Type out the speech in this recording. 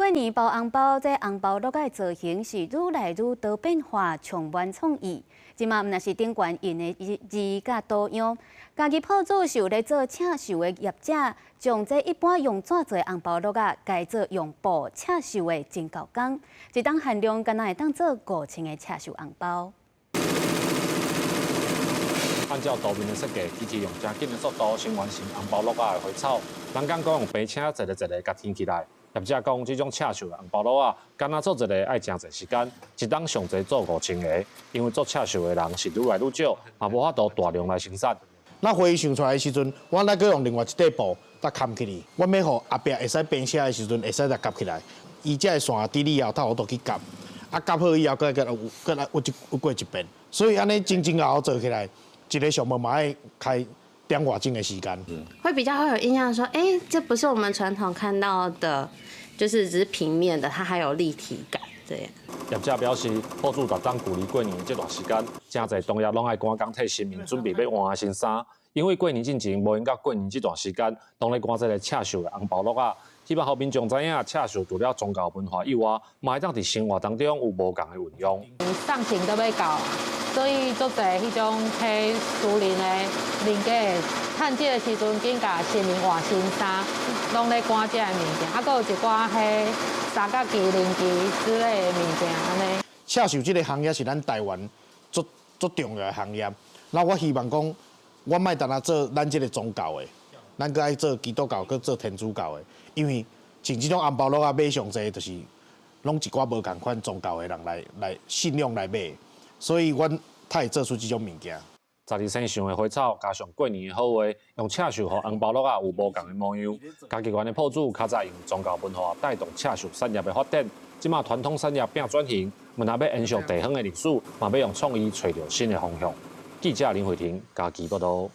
过年包红包，这红包落个造型是愈来愈多变化，充满创意。即马毋但是顶悬印的字甲图样，家己铺主是有咧做刺绣的业者，将这一般用纸做红包落个改做用布刺绣的真高工，一档限量敢若会当做5000的刺绣红包。 按照图面的设计，其实用真紧的速度先完成红包落啊的花草。人讲用白请一个一个甲填起来。业者讲，这种刺绣的红包落啊，干那做一个爱真侪时间，一档上侪做5000个，因为做刺绣的人是愈来愈少，也无法度大量来生产。那花上出来的时阵，我再用另外一块布再盖起来。我要互后壁会使编写的时阵，会使再盖起来。伊这个线滴里后头我都去夹，夹好以后，再来有过一遍。所以安尼前后做起来。 一个项目嘛要开点外钟的时间，会比较会有印象说，这不是我们传统看到的，就是只是平面的，它还有立体感，对。业者表示，铺主逐当距离过年这段时间，真侪同业拢爱赶工替新民准备要换新衫，因为过年进前无闲到过年这段时间，拢咧赶这个刺绣的红包落啊。希望后民众知影，刺绣除了宗教文化以外，嘛会当伫生活当中有无共的运用。送钱都要到。 所以做侪迄种迄私人的邻家趁节的时阵，紧甲新年换新衫，拢咧赶这个物件，还佫有一寡迄三角旗、零旗之类的物件安尼。刺绣这个行业是咱台湾足重要的行业。那我希望讲，我莫单单做咱这个宗教的，咱佫爱做基督教，佫做天主教的，因为像这种红包落啊买上济，就是拢一寡无共款宗教的人来信仰来买。 所以，阮才会做出这种物件。12生上的花草，加上过年的好话，用刺绣和红包落啊有无共的模样。家己园的铺主较早用宗教文化带动刺绣产业的发展，即马传统产业变转型，问下要延续地方的历史，嘛要用创意找到新的方向。记者林慧婷，家己报道。